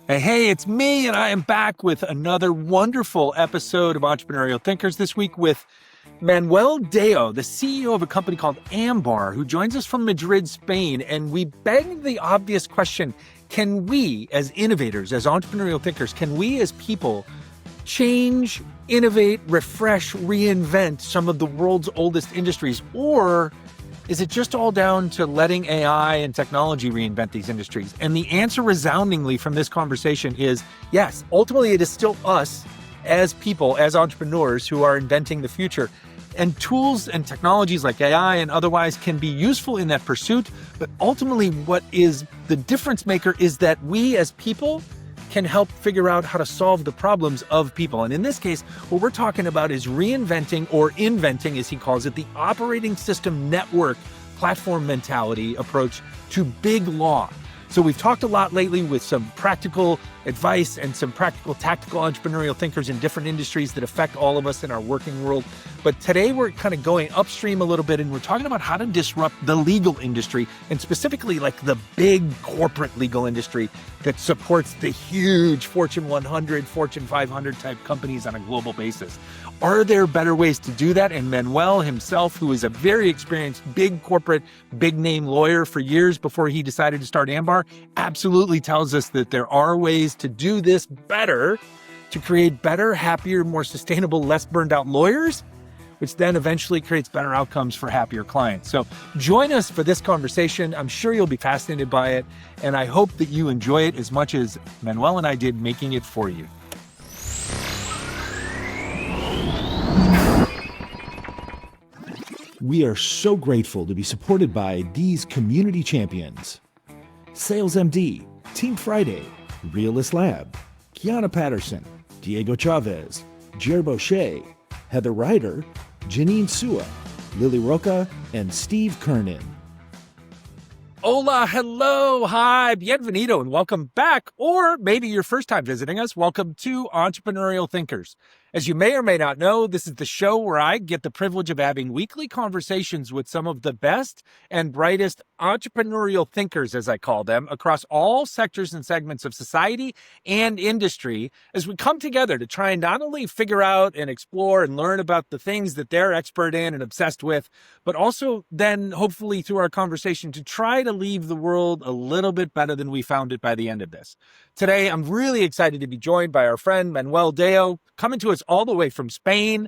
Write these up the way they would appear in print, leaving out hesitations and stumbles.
Hey, it's me, and I am back with another wonderful episode of Entrepreneurial Thinkers this week with Manuel Deó, the CEO of a company called Ambar, who joins us from Madrid, Spain. And we beg the obvious question, can we, as innovators, as entrepreneurial thinkers, can we as people change, innovate, refresh, reinvent some of the world's oldest industries? Or is it just all down to letting AI and technology reinvent these industries? And the answer resoundingly from this conversation is yes. Ultimately, it is still us as people, as entrepreneurs who are inventing the future. And tools and technologies like AI and otherwise can be useful in that pursuit. But ultimately, what is the difference maker is that we as people can help figure out how to solve the problems of people. And in this case, what we're talking about is reinventing, or inventing, as he calls it, the operating system network platform mentality approach to big law. So we've talked a lot lately with some practical advice and some practical tactical entrepreneurial thinkers in different industries that affect all of us in our working world. But today we're kind of going upstream a little bit, and we're talking about how to disrupt the legal industry, and specifically like the big corporate legal industry that supports the huge Fortune 100, Fortune 500 type companies on a global basis. Are there better ways to do that? And Manuel himself, who is a very experienced big corporate, big name lawyer for years before he decided to start Ambar, absolutely tells us that there are ways to do this better, to create better, happier, more sustainable, less burned out lawyers, which then eventually creates better outcomes for happier clients. So join us for this conversation. I'm sure you'll be fascinated by it, and I hope that you enjoy it as much as Manuel and I did making it for you. We are so grateful to be supported by these community champions: Sales MD, Team Friday, Realist Lab, Kiana Patterson, Diego Chavez, Jer Boucher, Heather Ryder, Janine Sua, Lily Roca, and Steve Kernan. Hola, hello, hi, bienvenido, and welcome back, or maybe your first time visiting us, welcome to Entrepreneurial Thinkers. As you may or may not know, this is the show where I get the privilege of having weekly conversations with some of the best and brightest entrepreneurial thinkers, as I call them, across all sectors and segments of society and industry, as we come together to try and not only figure out and explore and learn about the things that they're expert in and obsessed with, but also then hopefully through our conversation to try to leave the world a little bit better than we found it by the end of this. Today, I'm really excited to be joined by our friend Manuel Deó, coming to us all the way from Spain.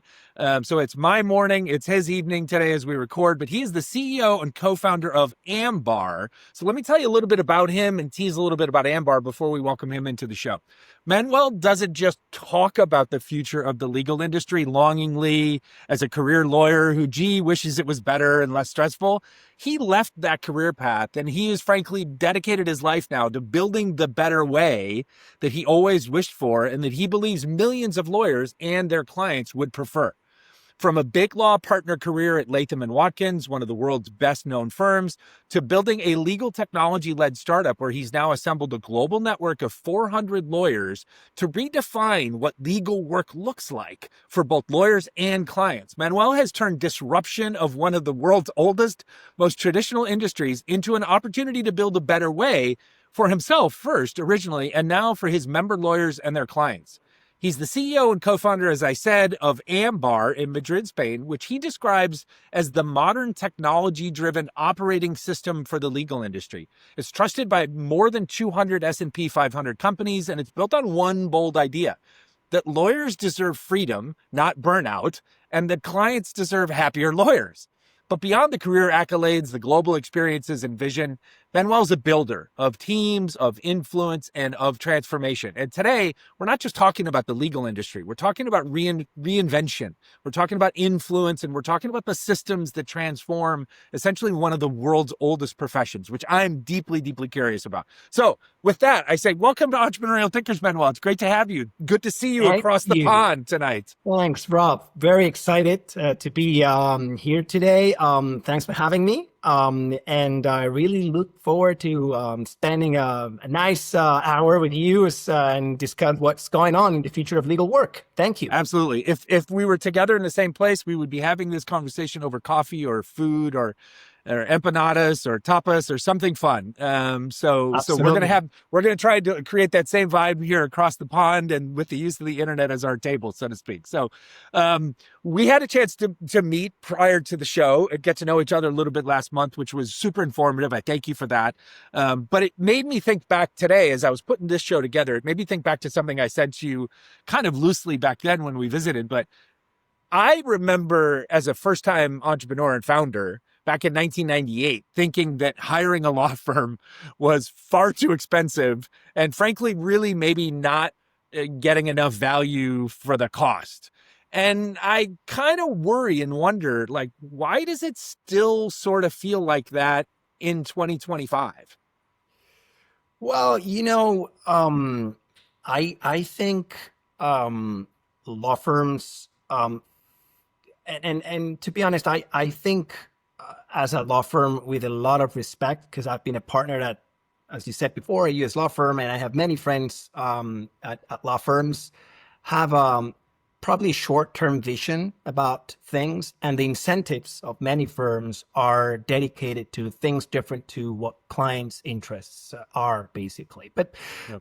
So it's my morning, it's his evening today as we record, but he is the CEO and co-founder of Ambar. So let me tell you a little bit about him and tease a little bit about Ambar before we welcome him into the show. Manuel doesn't just talk about the future of the legal industry longingly as a career lawyer who, wishes it was better and less stressful. He left that career path, and he has frankly dedicated his life now to building the better way that he always wished for and that he believes millions of lawyers and their clients would prefer. From a big law partner career at Latham & Watkins, one of the world's best-known firms, to building a legal technology-led startup where he's now assembled a global network of 400 lawyers to redefine what legal work looks like for both lawyers and clients. Manuel has turned disruption of one of the world's oldest, most traditional industries into an opportunity to build a better way for himself first, originally, and now for his member lawyers and their clients. He's the CEO and co-founder, as I said, of Ambar in Madrid, Spain, which he describes as the modern technology-driven operating system for the legal industry. It's trusted by more than 200 S&P 500 companies, and it's built on one bold idea: that lawyers deserve freedom, not burnout, and that clients deserve happier lawyers. But beyond the career accolades, the global experiences and vision, Manuel's a builder of teams, of influence, and of transformation. And today, we're not just talking about the legal industry. We're talking about reinvention. We're talking about influence, and we're talking about the systems that transform essentially one of the world's oldest professions, which I'm deeply, deeply curious about. So with that, I say, welcome to Entrepreneurial Thinkers, Manuel. It's great to have you. Good to see you across the pond tonight. Thanks, Rob. Very excited to be here today. Thanks for having me. And I really look forward to spending a nice hour with you and discuss what's going on in the future of legal work. Thank you. Absolutely. If we were together in the same place, we would be having this conversation over coffee or food or or empanadas or tapas or something fun. So Absolutely. we're gonna try to create that same vibe here across the pond and with the use of the internet as our table, so to speak. So we had a chance to meet prior to the show and get to know each other a little bit last month, which was super informative. I thank you for that. But it made me think back today as I was putting this show together. It made me think back to something I said to you kind of loosely back then when we visited, but I remember as a first-time entrepreneur and founder back in 1998, thinking that hiring a law firm was far too expensive and frankly, really maybe not getting enough value for the cost. And I kind of worry and wonder, like, why does it still sort of feel like that in 2025? Well, I think law firms, and to be honest, I think as a law firm with a lot of respect, because I've been a partner at, as you said before, a U.S. law firm, and I have many friends at law firms, have probably short-term vision about things, and the incentives of many firms are dedicated to things different to what clients' interests are, basically. But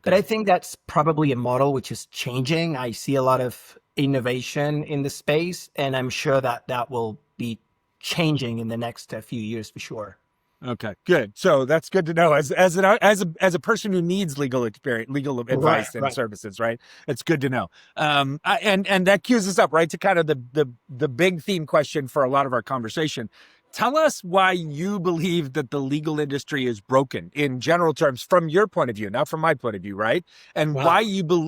I think that's probably a model which is changing. I see a lot of innovation in the space, and I'm sure that that will be changing in the next few years for sure. Okay, good. So that's good to know. As a person who needs legal experience, legal advice and Right. services, right? It's good to know. And that cues us up right to kind of the big theme question for a lot of our conversation. Tell us why you believe that the legal industry is broken in general terms, from your point of view, not from my point of view, right? And Wow.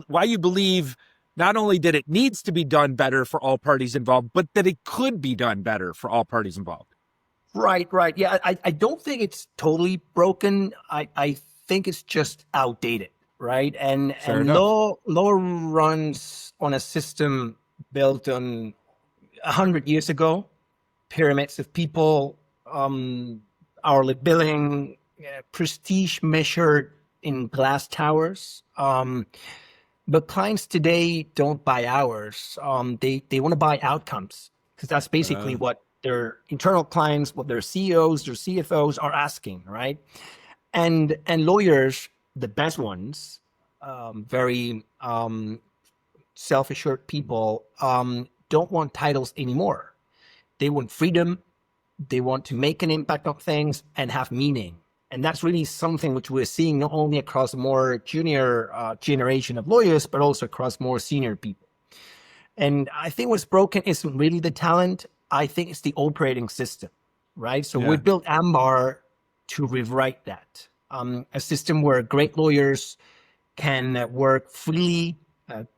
why you believe not only that it needs to be done better for all parties involved, but that it could be done better for all parties involved. Right. Yeah, I don't think it's totally broken. I think it's just outdated, right? Fair And enough. law runs on a system built on 100 years ago, pyramids of people, hourly billing, prestige measured in glass towers. But clients today don't buy hours. They want to buy outcomes, because that's basically what their internal clients, what their CEOs, their CFOs are asking, right? And lawyers, the best ones, very self-assured people, don't want titles anymore. They want freedom. They want to make an impact on things and have meaning. And that's really something which we're seeing not only across a more junior generation of lawyers, but also across more senior people. And I think what's broken isn't really the talent. I think it's the operating system, right? So we Yeah. built Ambar to rewrite that. A system where great lawyers can work freely,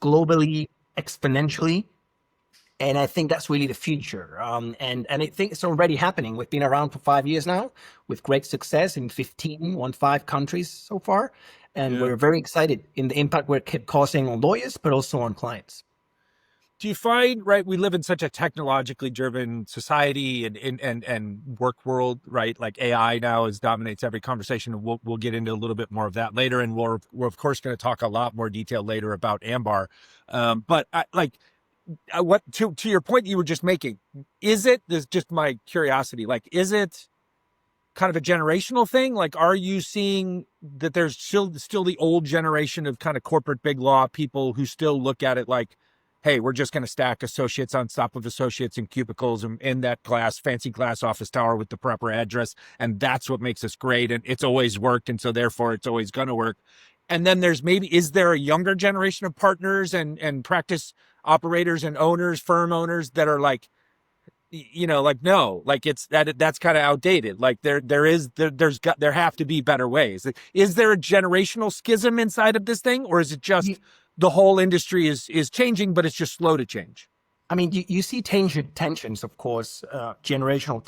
globally, exponentially. And I think that's really the future. And I think it's already happening. We've been around for 5 years now with great success in 15 countries so far. And we're very excited in the impact we're causing on lawyers, but also on clients. Do you find, right, we live in such a technologically driven society and work world, right? Like AI now dominates every conversation, and we'll get into a little bit more of that later, and we're of course going to talk a lot more detail later about Ambar. But what to your point you were just making, is it, this is just my curiosity, like, is it kind of a generational thing? Like, are you seeing that there's still the old generation of kind of corporate big law people who still look at it like, hey, we're just going to stack associates on top of associates in cubicles and in that fancy glass office tower with the proper address, and that's what makes us great, and it's always worked, and so therefore it's always going to work? And then is there a younger generation of partners and practice operators and owners, firm owners, that are like, like, no, like, that's kind of outdated. Like, there have to be better ways. Is there a generational schism inside of this thing, or is it just the whole industry is changing, but it's just slow to change? I mean, you see tensions, of course, generational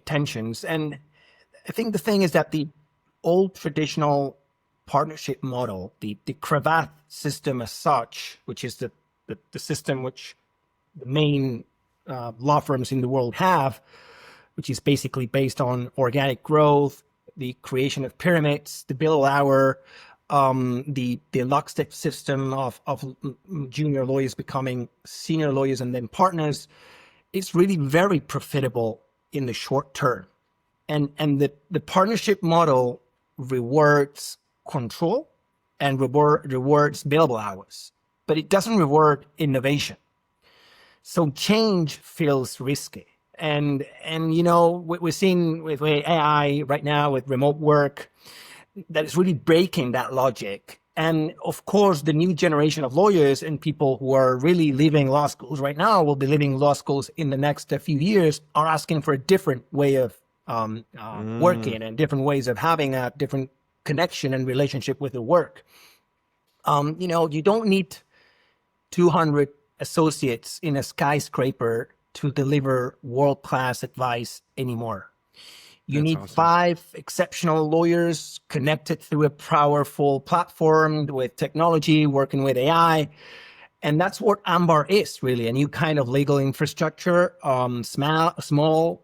tensions. And I think the thing is that the old traditional partnership model, the cravat system as such, which is the system which the main law firms in the world have, which is basically based on organic growth, the creation of pyramids, the bill hour, the lockstep system of junior lawyers becoming senior lawyers and then partners. It's really very profitable in the short term. And the partnership model rewards control and rewards billable hours, but it doesn't reward innovation. So change feels risky. And we're seeing with AI right now with remote work that is really breaking that logic. And of course, the new generation of lawyers and people who are really leaving law schools right now will be leaving law schools in the next few years are asking for a different way of working and different ways of having a different connection and relationship with the work. You don't need 200 associates in a skyscraper to deliver world-class advice anymore. You That's need awesome. 5 exceptional lawyers connected through a powerful platform with technology, working with AI. And that's what Ambar is, really, a new kind of legal infrastructure, small,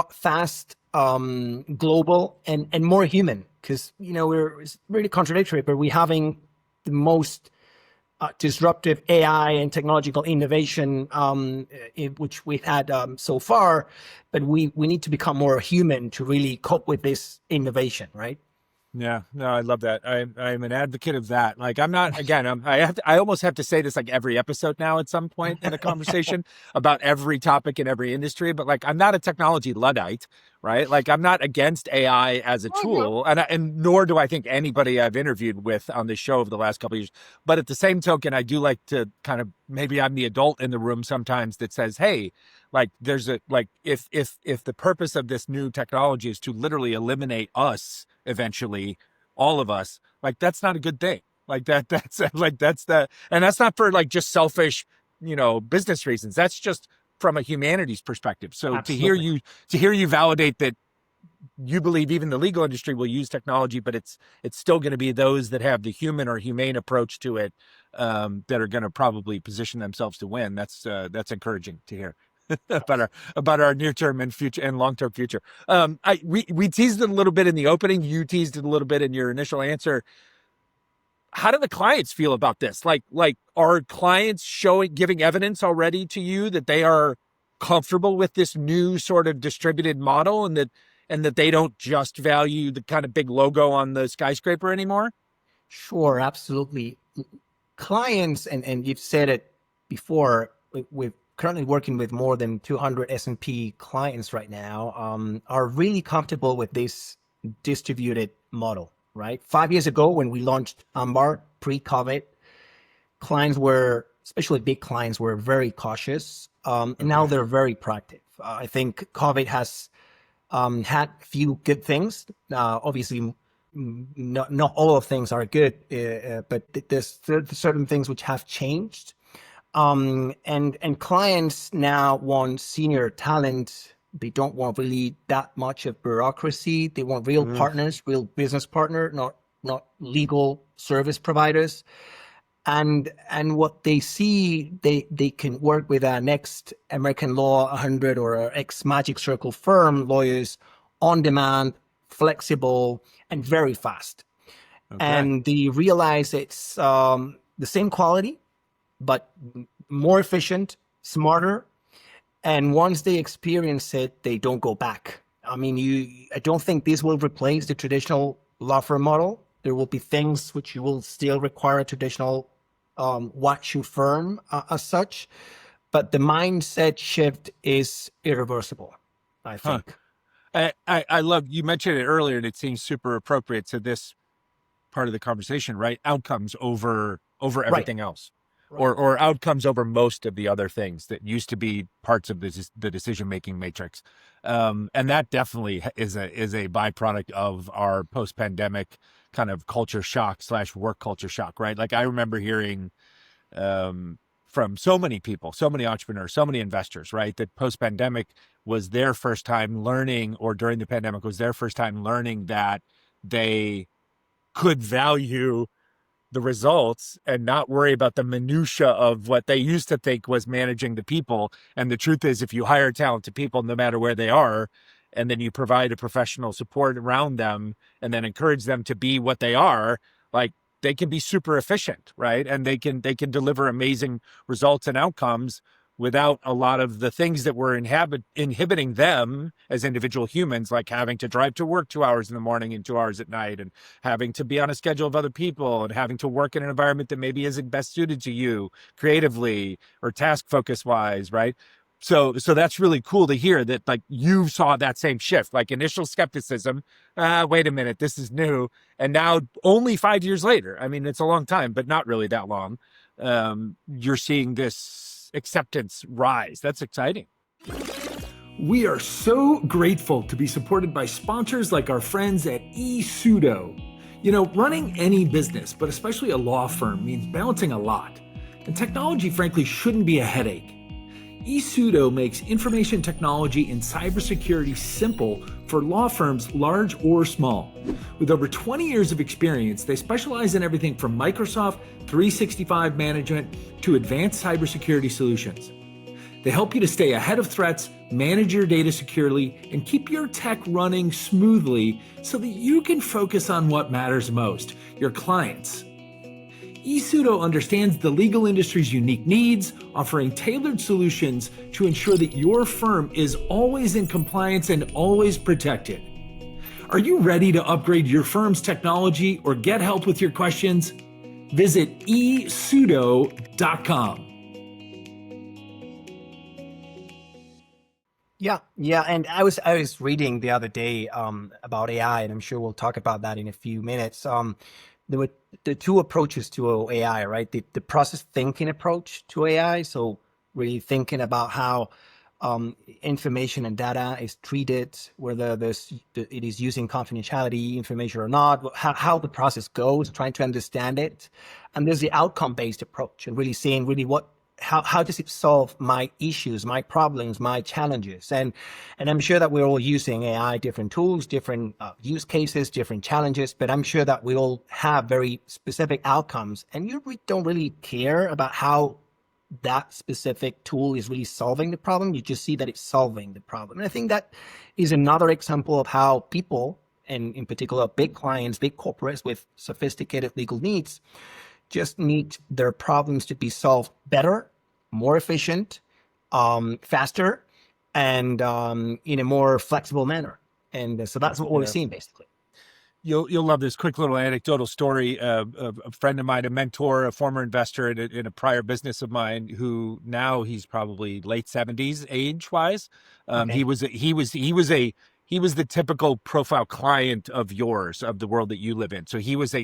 fast, global, and more human. Because, it's really contradictory, but we're having the most disruptive AI and technological innovation, which we've had so far, but we need to become more human to really cope with this innovation, right? Yeah, no, I love that. I'm an advocate of that. Like, I'm not, again, I almost have to say this like every episode now at some point in a conversation about every topic in every industry, but like, I'm not a technology Luddite, right? Like, I'm not against AI as a tool, and nor do I think anybody I've interviewed with on this show over the last couple of years. But at the same token, I do like to kind of, maybe I'm the adult in the room sometimes that says, hey, like there's a, like, if the purpose of this new technology is to literally eliminate us eventually, all of us, like that's not a good thing. Like that's like, and that's not for like just selfish, business reasons. That's just from a humanities perspective. So Absolutely. to hear you validate that you believe even the legal industry will use technology, but it's still going to be those that have the human or humane approach to it, that are going to probably position themselves to win. That's encouraging to hear. about our near term and future and long term future. We teased it a little bit in the opening. You teased it a little bit in your initial answer. How do the clients feel about this? Like are clients giving evidence already to you that they are comfortable with this new sort of distributed model, and that they don't just value the kind of big logo on the skyscraper anymore? Sure, absolutely. Clients, and you've said it before, we're currently working with more than 200 S&P clients right now, are really comfortable with this distributed model, right? 5 years ago, when we launched Ambar pre-COVID, clients were, especially big clients, were very cautious, and now they're very proactive. I think COVID has had a few good things. Obviously, not all of things are good, but there's certain things which have changed. And clients now want senior talent. They don't want really that much of bureaucracy. They want real partners, real business partner, not legal service providers. And what they see, they can work with our next American Law 100 or our ex Magic Circle firm lawyers on demand, flexible, and very fast. Okay. And they realize it's the same quality, but more efficient, smarter. And once they experience it, they don't go back. I mean, I don't think this will replace the traditional law firm model. There will be things which you will still require a traditional watch firm as such, but the mindset shift is irreversible, I think. I love, you mentioned it earlier, and it seems super appropriate to this part of the conversation, right? Outcomes over everything else. Right. Or outcomes over most of the other things that used to be parts of the decision-making matrix. And that definitely is a byproduct of our post-pandemic kind of culture shock / work culture shock, right? Like I remember hearing from so many people, so many entrepreneurs, so many investors, right, that post-pandemic was their first time learning, or during the pandemic was their first time learning that they could value the results and not worry about the minutia of what they used to think was managing the people. And the truth is, if you hire talented people, no matter where they are, and then you provide a professional support around them and then encourage them to be what they are, like they can be super efficient, right? And they can deliver amazing results and outcomes without a lot of the things that were inhibiting them as individual humans, like having to drive to work 2 hours in the morning and 2 hours at night, and having to be on a schedule of other people, and having to work in an environment that maybe isn't best suited to you creatively or task focus wise, right? So that's really cool to hear that, like, you saw that same shift, like initial skepticism. Wait a minute, this is new. And now only 5 years later, I mean, it's a long time, but not really that long. You're seeing this acceptance rise. That's exciting. We are so grateful to be supported by sponsors like our friends at eSudo. You know, running any business, but especially a law firm, means balancing a lot. And technology, frankly, shouldn't be a headache. eSudo makes information technology and cybersecurity simple for law firms large or small. With over 20 years of experience, they specialize in everything from Microsoft 365 management to advanced cybersecurity solutions. They help you to stay ahead of threats, manage your data securely, and keep your tech running smoothly so that you can focus on what matters most, your clients. eSudo understands the legal industry's unique needs, offering tailored solutions to ensure that your firm is always in compliance and always protected. Are you ready to upgrade your firm's technology or get help with your questions? Visit esudo.com. Yeah, and I was reading the other day about AI, and I'm sure we'll talk about that in a few minutes. There were the two approaches to AI, right? The process thinking approach to AI, so really thinking about how information and data is treated, whether it is using confidentiality information or not, how the process goes, trying to understand it. And there's the outcome-based approach, and really seeing really how does it solve my issues, my problems, my challenges? And I'm sure that we're all using AI, different tools, different use cases, different challenges, but I'm sure that we all have very specific outcomes, and you don't really care about how that specific tool is really solving the problem. You just see that it's solving the problem. And I think that is another example of how people, and in particular big clients, big corporates with sophisticated legal needs, just need their problems to be solved better, more efficient, faster, and in a more flexible manner. And so that's what we're seeing, basically. You'll love this quick little anecdotal story. A friend of mine, a mentor, a former investor in a prior business of mine, who now he's probably late 70s age wise. Okay. He was the typical profile client of yours, of the world that you live in. So he was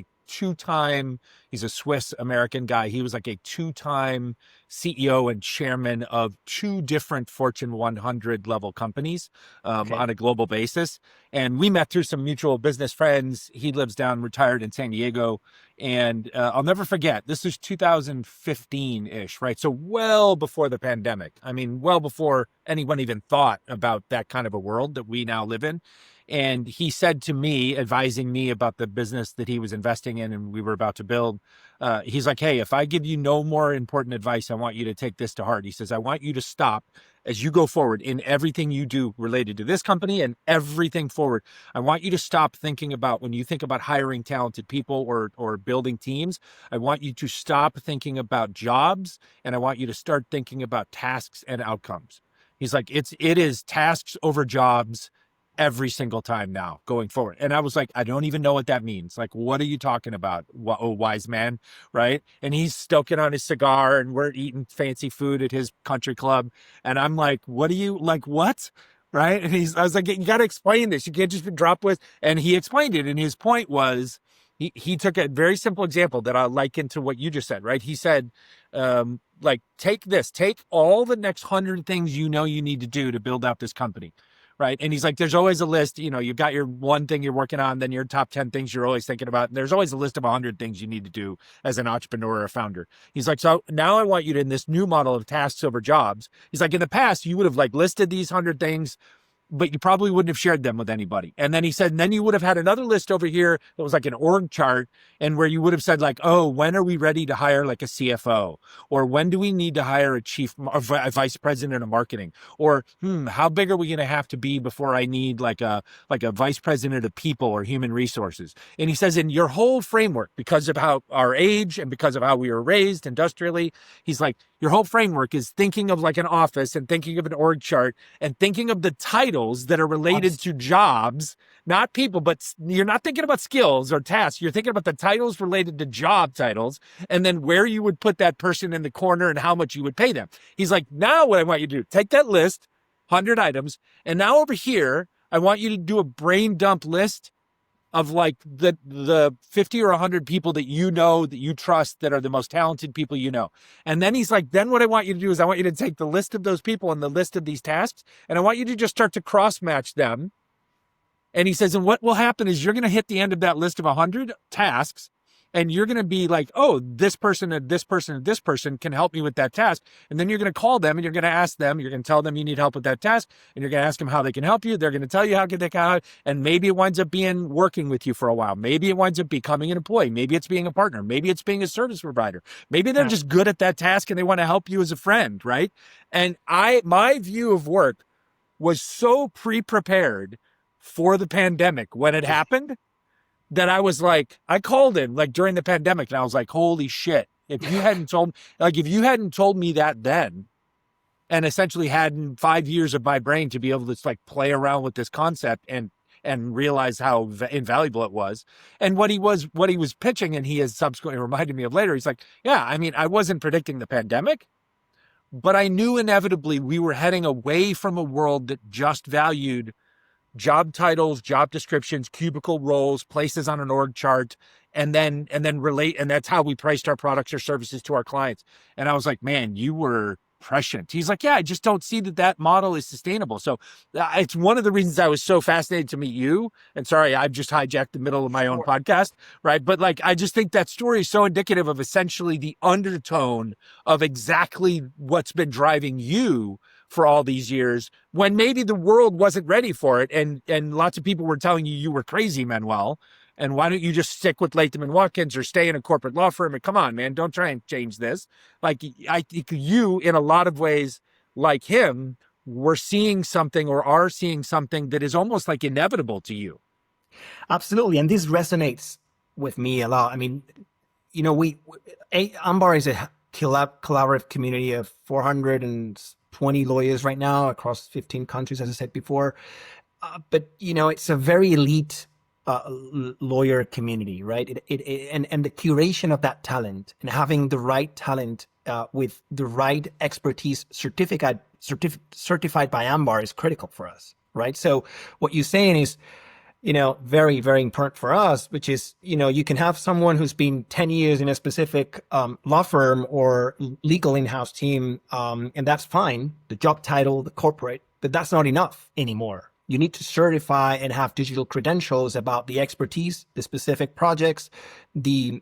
he's a Swiss American guy. He was like a 2-time CEO and chairman of 2 different Fortune 100 level companies on a global basis. And we met through some mutual business friends. He lives retired in San Diego. And I'll never forget, this was 2015-ish, right? So well before the pandemic. I mean, well before anyone even thought about that kind of a world that we now live in. And he said to me, advising me about the business that he was investing in and we were about to build, he's like, hey, if I give you no more important advice, I want you to take this to heart. He says, I want you to stop as you go forward in everything you do related to this company and everything forward. I want you to stop thinking about, when you think about hiring talented people or building teams, I want you to stop thinking about jobs, and I want you to start thinking about tasks and outcomes. He's like, it is tasks over jobs every single time now going forward. And I was like, I don't even know what that means. Like, what are you talking about? Oh, wise man, right? And he's stoking on his cigar and we're eating fancy food at his country club. And I'm like, what? Right? And I was like, you got to explain this. You can't just drop with. And he explained it. And his point was, he took a very simple example that I'll liken to what you just said, right? He said, take all the next 100 things you know you need to do to build out this company. Right. And he's like, there's always a list, you've got your one thing you're working on, then your top 10 things you're always thinking about. And there's always a list of 100 things you need to do as an entrepreneur or founder. He's like, so now I want you to, in this new model of tasks over jobs, he's like, in the past, you would have listed these 100 things, but you probably wouldn't have shared them with anybody. And then he said, and then you would have had another list over here that was like an org chart, and where you would have said oh, when are we ready to hire a CFO? Or when do we need to hire a vice president of marketing? Or, how big are we going to have to be before I need a vice president of people or human resources? And he says, in your whole framework, because of how our age and because of how we were raised industrially, he's like, Your whole framework is thinking of like an office and thinking of an org chart and thinking of the titles that are related to jobs, not people, but you're not thinking about skills or tasks. You're thinking about the titles related to job titles and then where you would put that person in the corner and how much you would pay them. He's like, now what I want you to do, take that list, 100 items, and now over here, I want you to do a brain dump list of like the 50 or 100 people that you know, that you trust, that are the most talented people you know. And then he's like, then what I want you to do is I want you to take the list of those people and the list of these tasks, and I want you to just start to cross match them. And he says, and what will happen is you're going to hit the end of that list of 100 tasks, and you're going to be like, oh, this person and this person and this person can help me with that task. And then you're going to call them and you're going to ask them, you're going to tell them you need help with that task, and you're going to ask them how they can help you. They're going to tell you how they can help, and maybe it winds up being working with you for a while. Maybe it winds up becoming an employee. Maybe it's being a partner. Maybe it's being a service provider. Maybe they're just good at that task and they want to help you as a friend, right? And my view of work was so pre-prepared for the pandemic when it happened that I was like, I called him like during the pandemic and I was like, holy shit. If you hadn't told me that then, and essentially had 5 years of my brain to be able to like play around with this concept and realize how invaluable it was. And what he was pitching, and he has subsequently reminded me of later, he's like, yeah, I mean, I wasn't predicting the pandemic, but I knew inevitably we were heading away from a world that just valued job titles, job descriptions, cubicle roles, places on an org chart, and then relate. And that's how we priced our products or services to our clients. And I was like, man, you were prescient. He's like, yeah, I just don't see that model is sustainable. So it's one of the reasons I was so fascinated to meet you. And sorry, I've just hijacked the middle of my own podcast, right? But like, I just think that story is so indicative of essentially the undertone of exactly what's been driving you for all these years, when maybe the world wasn't ready for it. And lots of people were telling you were crazy, Manuel. And why don't you just stick with Latham and Watkins or stay in a corporate law firm? And come on, man, don't try and change this. Like, I think you, in a lot of ways, like him, were seeing something or are seeing something that is almost like inevitable to you. Absolutely. And this resonates with me a lot. I mean, you know, Ambar is a collaborative community of 420 lawyers right now across 15 countries, as I said before. But, you know, it's a very elite lawyer community, right? And the curation of that talent and having the right talent with the right expertise certified by Ambar is critical for us, right? So what you're saying is, you know, very, very important for us, which is, you know, you can have someone who's been 10 years in a specific law firm or legal in-house team, and that's fine, the job title, the corporate, but that's not enough anymore. You need to certify and have digital credentials about the expertise, the specific projects, the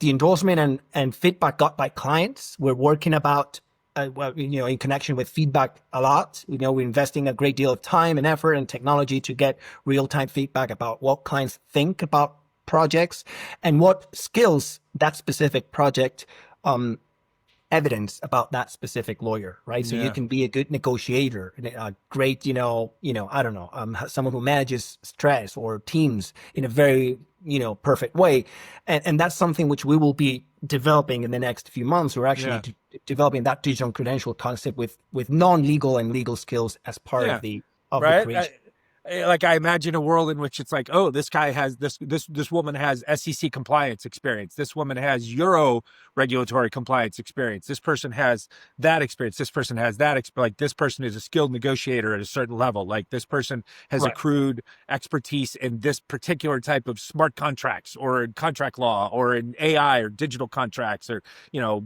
endorsement and feedback got by clients. We're working about, in connection with feedback a lot. You know, we're investing a great deal of time and effort and technology to get real-time feedback about what clients think about projects and what skills that specific project evidence about that specific lawyer, right? So you can be a good negotiator, a great, someone who manages stress or teams in a very, perfect way. And that's something which we will be developing in the next few months. We're actually developing that digital credential concept with non-legal and legal skills as part of the creation. Like, I imagine a world in which it's like, oh, this guy has this woman has SEC compliance experience. This woman has Euro regulatory compliance experience. This person has that experience. This person has that like this person is a skilled negotiator at a certain level. Like this person has accrued expertise in this particular type of smart contracts or in contract law or in AI or digital contracts or,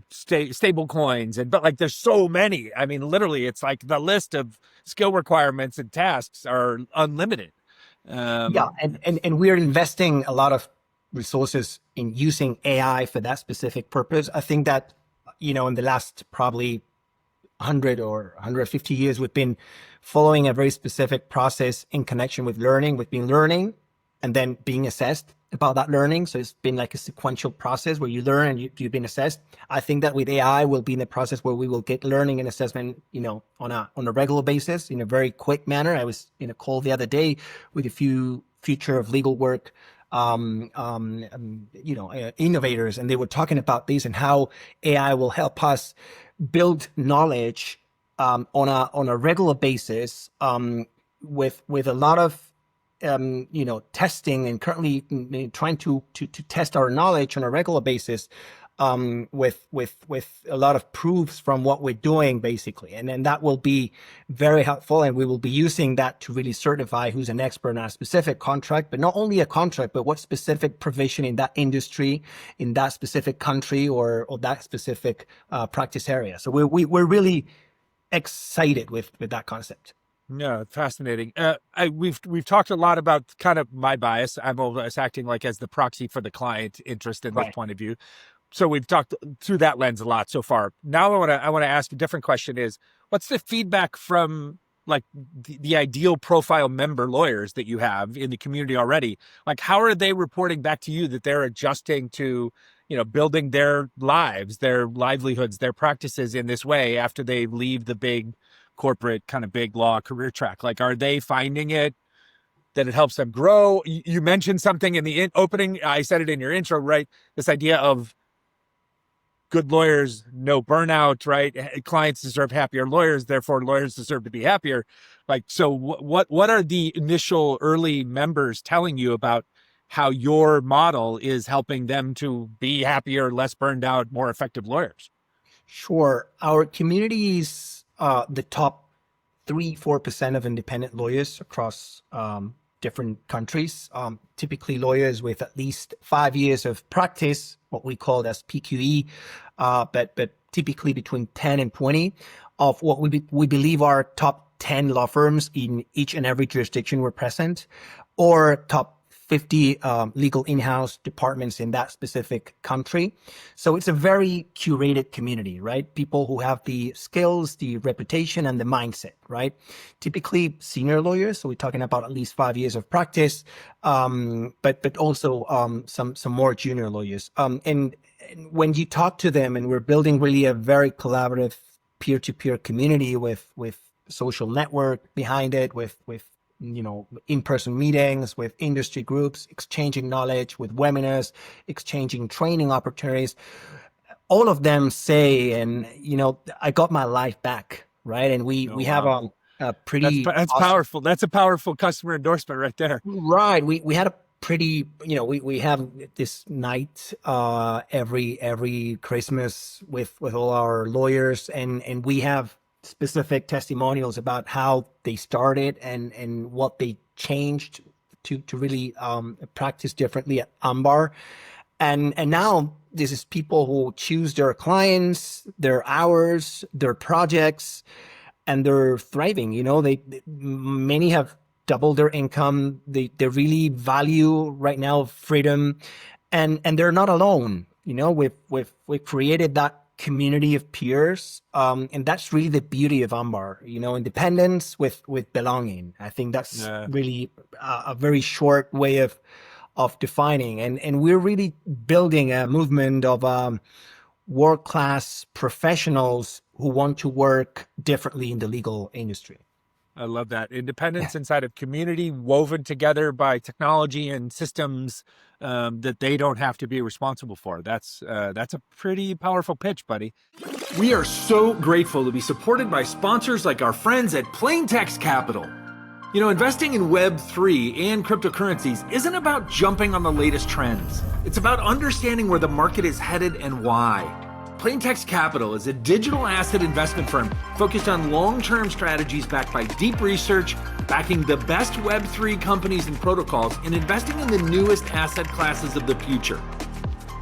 stable coins. But like, there's so many. I mean, literally, it's like the list of skill requirements and tasks are unlimited. And we're investing a lot of resources in using AI for that specific purpose. I think that, in the last probably 100 or 150 years, we've been following a very specific process in connection with learning. We've been learning and then being assessed about that learning. So it's been like a sequential process where you learn and you've been assessed. I think that with AI, we'll be in the process where we will get learning and assessment, on a regular basis in a very quick manner. I was in a call the other day with a few future of legal work, innovators, and they were talking about this and how AI will help us build knowledge on a regular basis, with a lot of testing, and currently trying to test our knowledge on a regular basis, with a lot of proofs from what we're doing, basically. And then that will be very helpful, and we will be using that to really certify who's an expert on a specific contract, but not only a contract, but what specific provision in that industry, in that specific country, or that specific practice area. So we're really excited with that concept. Yeah, fascinating. We've talked a lot about kind of my bias. I'm always acting like as the proxy for the client interest in this point of view. So we've talked through that lens a lot so far. Now I want to ask a different question: is what's the feedback from like the ideal profile member lawyers that you have in the community already? Like, how are they reporting back to you that they're adjusting to, building their lives, their livelihoods, their practices in this way after they leave the big corporate kind of big law career track? Like, are they finding it that it helps them grow? You mentioned something in the opening. I said it in your intro, right? This idea of good lawyers, no burnout, right? Clients deserve happier lawyers, therefore lawyers deserve to be happier. Like, so what are the initial early members telling you about how your model is helping them to be happier, less burned out, more effective lawyers? Sure. Our community is the top 3-4% of independent lawyers across different countries. Typically lawyers with at least 5 years of practice, what we call as PQE, but typically between 10 and 20 of what we believe are top 10 law firms in each and every jurisdiction we're present, or top 50 legal in-house departments in that specific country. So it's a very curated community, right? People who have the skills, the reputation, and the mindset, right? Typically senior lawyers, so we're talking about at least 5 years of practice, but also some more junior lawyers. And when you talk to them, and we're building really a very collaborative peer-to-peer community with social network behind it, with in-person meetings, with industry groups, exchanging knowledge, with webinars, exchanging training opportunities. All of them say, and I got my life back, right? And we have a pretty that's awesome. Powerful. That's a powerful customer endorsement right there. Right. We had a pretty, we have this night every Christmas with all our lawyers, and we have specific testimonials about how they started and what they changed to really practice differently at Ambar. And now this is people who choose their clients, their hours, their projects, and they're thriving. Many have doubled their income. They really value right now freedom, and they're not alone. We've created that community of peers, and that's really the beauty of Ambar. Independence with belonging. I think that's really a very short way of defining, and we're really building a movement of world-class professionals who want to work differently in the legal industry. I love that. Independence inside of community, woven together by technology and systems that they don't have to be responsible for. That's a pretty powerful pitch, buddy. We are so grateful to be supported by sponsors like our friends at Plaintext Capital. Investing in Web3 and cryptocurrencies isn't about jumping on the latest trends. It's about understanding where the market is headed and why. Plaintext Capital is a digital asset investment firm focused on long-term strategies backed by deep research, backing the best Web3 companies and protocols, and investing in the newest asset classes of the future.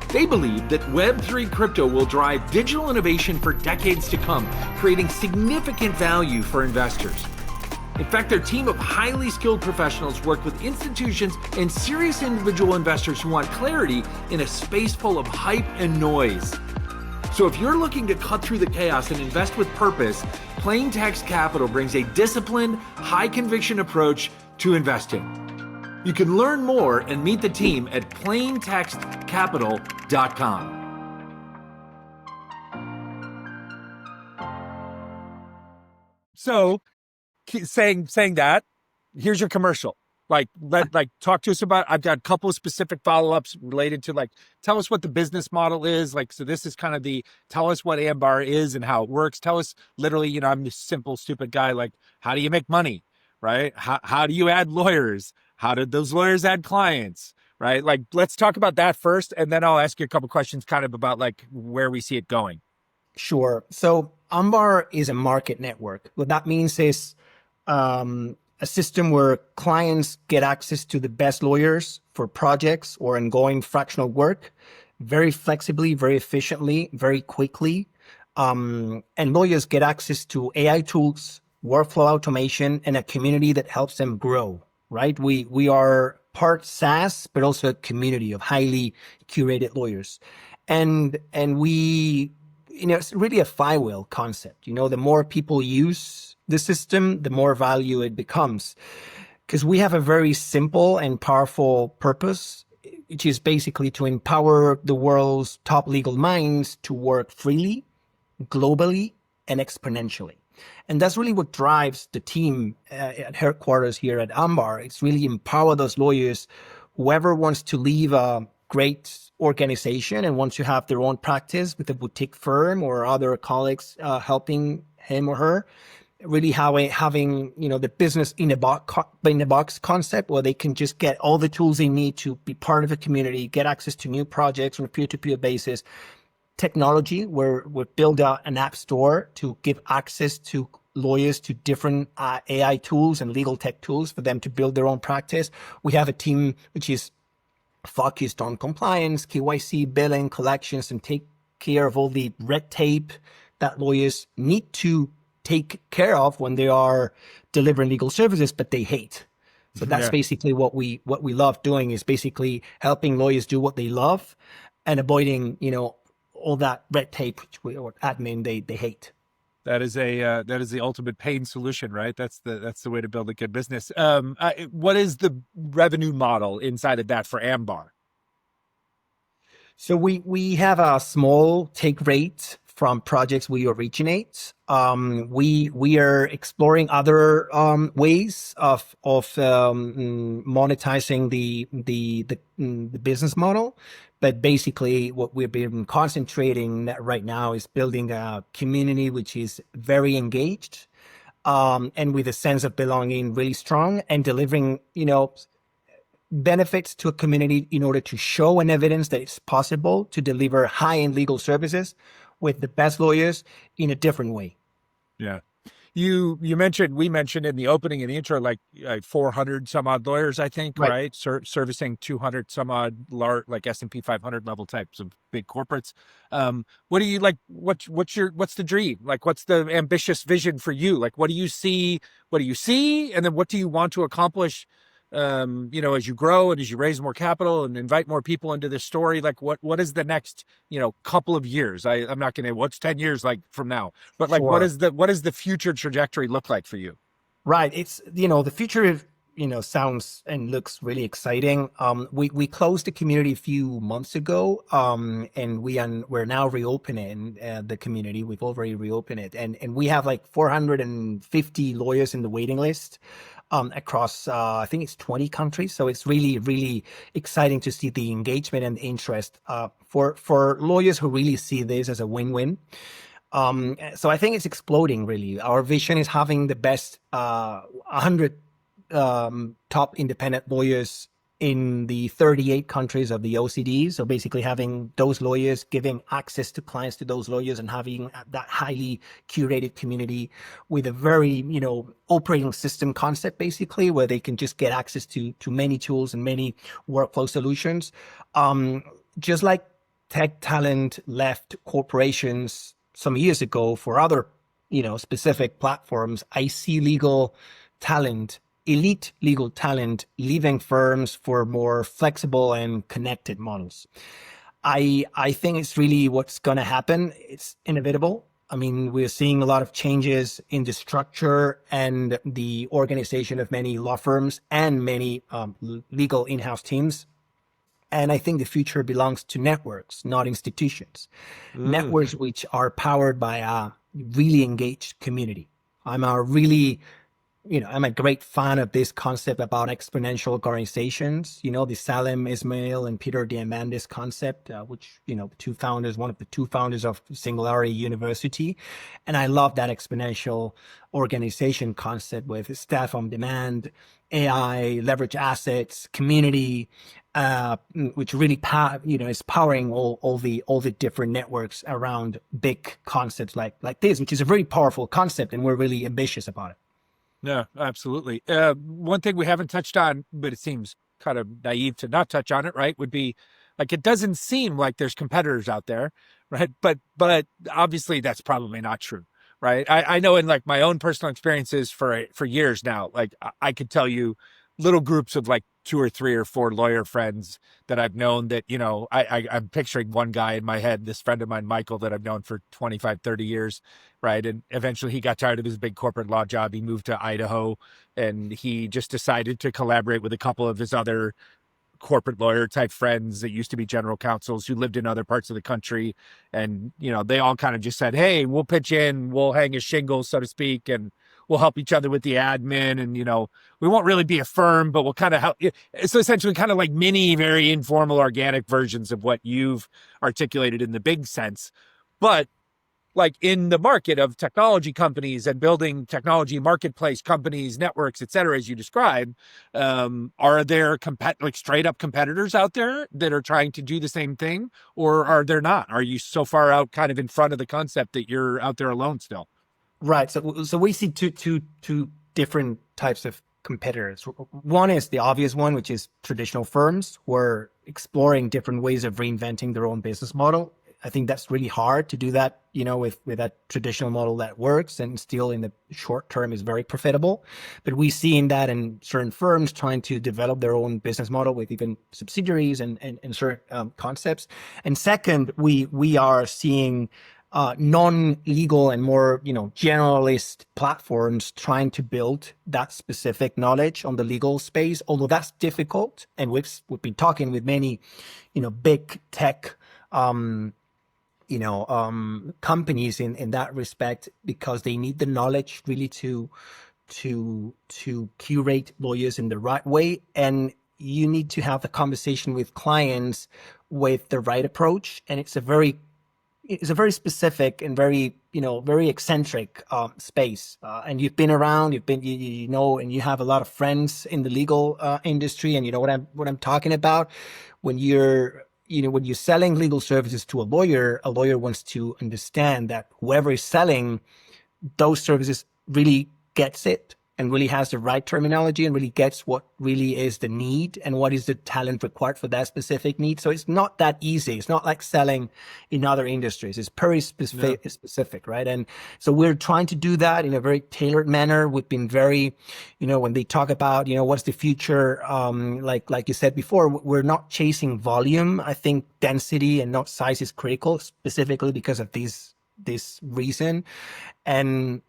They believe that Web3 crypto will drive digital innovation for decades to come, creating significant value for investors. In fact, their team of highly skilled professionals work with institutions and serious individual investors who want clarity in a space full of hype and noise. So if you're looking to cut through the chaos and invest with purpose, Plaintext Capital brings a disciplined, high-conviction approach to investing. You can learn more and meet the team at plaintextcapital.com. So, saying that, here's your commercial. Talk to us about, I've got a couple of specific follow-ups related to tell us what the business model is. So this is kind of tell us what Ambar is and how it works. Tell us literally, I'm this simple, stupid guy. How do you make money, right? How do you add lawyers? How did those lawyers add clients, right? Let's talk about that first. And then I'll ask you a couple questions kind of about where we see it going. Sure. So Ambar is a market network. What that means is a system where clients get access to the best lawyers for projects or ongoing fractional work very flexibly, very efficiently, very quickly. And lawyers get access to AI tools, workflow automation, and a community that helps them grow, right? We are part SaaS, but also a community of highly curated lawyers. And we, it's really a flywheel concept. The more people use the system, the more value it becomes. Because we have a very simple and powerful purpose, which is basically to empower the world's top legal minds to work freely, globally, and exponentially. And that's really what drives the team at headquarters here at Ambar. It's really empower those lawyers, whoever wants to leave a great organization and wants to have their own practice with a boutique firm or other colleagues helping him or her, really having the business in a box concept where they can just get all the tools they need to be part of a community, get access to new projects on a peer-to-peer basis. Technology, where we've built out an app store to give access to lawyers to different AI tools and legal tech tools for them to build their own practice. We have a team which is focused on compliance, KYC, billing, collections, and take care of all the red tape that lawyers need to take care of when they are delivering legal services, but they hate. So that's basically what we love doing, is basically helping lawyers do what they love and avoiding, all that red tape or admin they hate. That is the ultimate pain solution, right? That's the way to build a good business. What is the revenue model inside of that for Ambar? So we have a small take rate from projects we originate. We are exploring other ways of monetizing the business model. But basically, what we've been concentrating right now is building a community which is very engaged and with a sense of belonging really strong, and delivering, benefits to a community in order to show and evidence that it's possible to deliver high-end legal services with the best lawyers in a different way. Yeah. We mentioned in the opening and the intro, 400 some odd lawyers, I think, right? Servicing 200 some odd S&P 500 level types of big corporates. What do you what's the dream? What's the ambitious vision for you? What do you see? And then what do you want to accomplish? As you grow and as you raise more capital and invite more people into this story, what is the next, couple of years? I'm not going to, what's 10 years from now, but Sure. what is the future trajectory look like for you? Right. It's, the future, sounds and looks really exciting. We closed the community a few months ago, and we're now reopening the community. We've already reopened it, and we have 450 lawyers in the waiting list. Across, I think it's 20 countries. So it's really, really exciting to see the engagement and interest for lawyers who really see this as a win-win. So I think it's exploding, really. Our vision is having the best 100 top independent lawyers in the 38 countries of the OECD. So basically having those lawyers, giving access to clients to those lawyers, and having that highly curated community with a very, operating system concept, basically, where they can just get access to many tools and many workflow solutions. Just like tech talent left corporations some years ago for other, specific platforms, I see elite legal talent leaving firms for more flexible and connected models. I think it's really what's going to happen. It's inevitable. I mean, we're seeing a lot of changes in the structure and the organization of many law firms and many legal in-house teams. And I think the future belongs to networks, not institutions. Networks which are powered by a really engaged community. I'm a really I'm a great fan of this concept about exponential organizations. The Salem Ismail and Peter Diamandis concept, which, one of the two founders of Singularity University. And I love that exponential organization concept with staff on demand, AI, leverage assets, community, which really is powering all the different networks around big concepts like this, which is a very powerful concept, and we're really ambitious about it. Yeah, absolutely. One thing we haven't touched on, but it seems kind of naive to not touch on it, right, would be like, it doesn't seem like there's competitors out there, right? But obviously that's probably not true, right? I know in like my own personal experiences for years now, like I could tell you little groups of like 2 or 3 or 4 lawyer friends that I've known that, I'm picturing one guy in my head, this friend of mine, Michael, that I've known for 25, 30 years, right? And eventually he got tired of his big corporate law job. He moved to Idaho, and he just decided to collaborate with a couple of his other corporate lawyer type friends that used to be general counsels who lived in other parts of the country. And, they all kind of just said, hey, we'll pitch in, we'll hang a shingle, so to speak, and we'll help each other with the admin. And, we won't really be a firm, but we'll kind of help. It's essentially kind of like mini, very informal, organic versions of what you've articulated in the big sense. But like in the market of technology companies and building technology marketplace companies, networks, et cetera, as you described, are there like straight up competitors out there that are trying to do the same thing, or are there not? Are you so far out kind of in front of the concept that you're out there alone still? Right. So we see two different types of competitors. One is the obvious one, which is traditional firms who are exploring different ways of reinventing their own business model. I think that's really hard to do that, with that traditional model that works and still in the short term is very profitable. But we see in that in certain firms trying to develop their own business model with even subsidiaries and certain concepts. And second, we are seeing non-legal and more, generalist platforms trying to build that specific knowledge on the legal space, although that's difficult. And we've been talking with many, big tech, companies in that respect, because they need the knowledge really to curate lawyers in the right way. And you need to have the conversation with clients with the right approach. And it's a very specific and very eccentric space. And you've been around, and you have a lot of friends in the legal industry, and you know what I'm talking about. When you're selling legal services to a lawyer wants to understand that whoever is selling those services really gets it and really has the right terminology and really gets what really is the need and what is the talent required for that specific need. So it's not that easy. It's not like selling in other industries. It's very specific, right? And so we're trying to do that in a very tailored manner. We've been very, when they talk about, what's the future, like you said before, we're not chasing volume. I think density and not size is critical, specifically because of this reason. And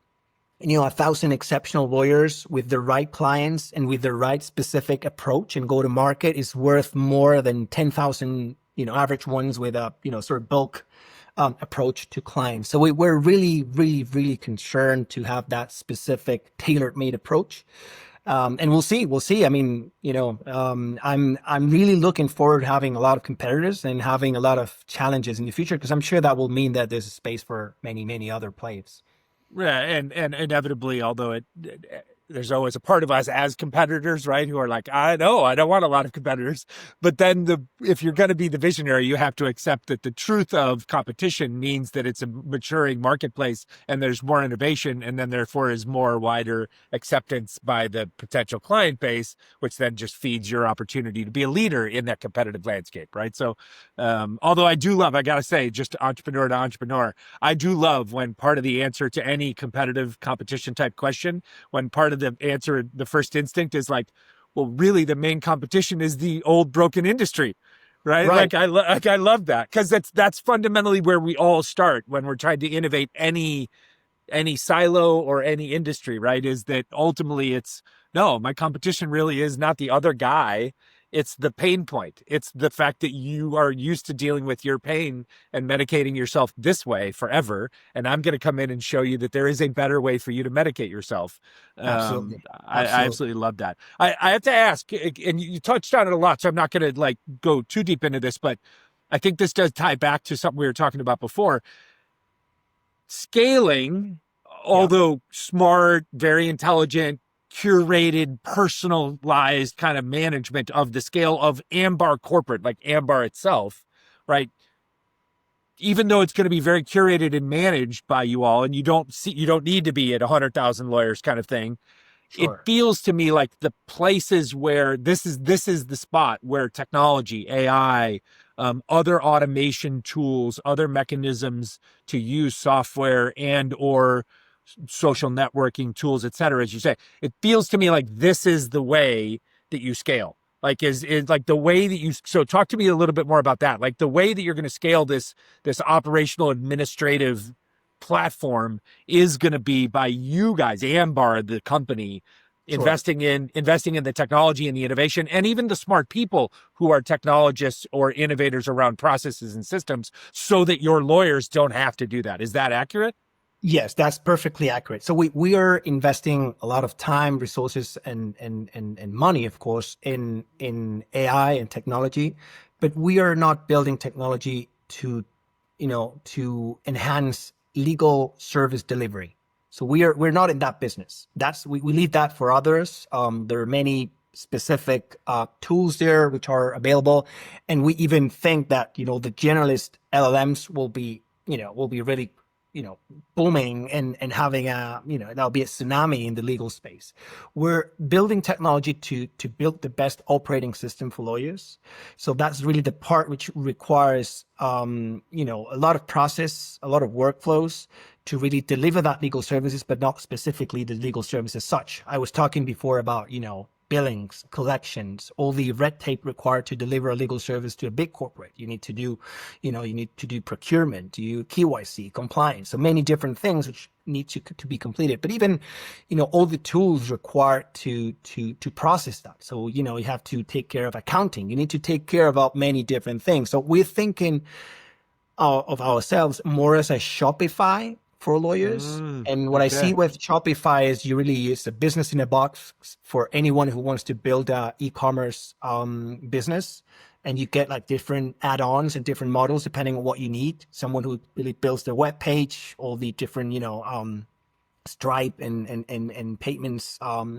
1,000 exceptional lawyers with the right clients and with the right specific approach and go to market is worth more than 10,000, average ones with a, sort of bulk approach to clients. So we're really, really, really concerned to have that specific tailor-made approach. And we'll see. I mean, I'm really looking forward to having a lot of competitors and having a lot of challenges in the future, because I'm sure that will mean that there's a space for many, many other players. Yeah, and inevitably, although there's always a part of us as competitors, right, who are like, I know, I don't want a lot of competitors. But then if you're going to be the visionary, you have to accept that the truth of competition means that it's a maturing marketplace and there's more innovation, and then therefore is more wider acceptance by the potential client base, which then just feeds your opportunity to be a leader in that competitive landscape, right? So although I do love, I got to say, just entrepreneur to entrepreneur, I do love when part of the answer to any competitive competition type question, when part of the answer, the first instinct is like, well, really the main competition is the old broken industry, right? Like I love that, because that's fundamentally where we all start when we're trying to innovate any silo or any industry, right? Is that ultimately it's, no, my competition really is not the other guy. It's the pain point. It's the fact that you are used to dealing with your pain and medicating yourself this way forever. And I'm going to come in and show you that there is a better way for you to medicate yourself. Absolutely. I absolutely love that. I have to ask, and you touched on it a lot, so I'm not going to like go too deep into this, but I think this does tie back to something we were talking about before. Scaling, although smart, very intelligent, curated, personalized kind of management of the scale of Ambar corporate, like Ambar itself, right? Even though it's going to be very curated and managed by you all, and you don't need to be at 100,000 lawyers kind of thing. Sure. It feels to me like the places where this is the spot where technology, AI, other automation tools, other mechanisms to use software and or social networking tools, et cetera, as you say, it feels to me like this is the way that you scale. Like is like the way that you, so talk to me a little bit more about that. Like the way that you're going to scale this operational administrative platform is going to be by you guys, Ambar, the company, investing in the technology and the innovation, and even the smart people who are technologists or innovators around processes and systems, so that your lawyers don't have to do that. Is that accurate? Yes, that's perfectly accurate. So we are investing a lot of time, resources, and money, of course, in AI and technology, but we are not building technology to enhance legal service delivery. So we're not in that business. We leave that for others. There are many specific tools there which are available, and we even think that the generalist LLMs will be really booming and having that'll be a tsunami in the legal space. We're building technology to build the best operating system for lawyers. So that's really the part which requires, a lot of process, a lot of workflows to really deliver that legal services, but not specifically the legal service as such. I was talking before about, billings, collections, all the red tape required to deliver a legal service to a big corporate. You need to do, procurement, do KYC, compliance, so many different things which need to be completed. But even, all the tools required to process that. So, you have to take care of accounting. You need to take care about many different things. So we're thinking of ourselves more as a Shopify for lawyers. And what I see with Shopify is it's a business in a box for anyone who wants to build a e-commerce business. And you get like different add-ons and different models depending on what you need. Someone who really builds their web page, all the different, Stripe and payments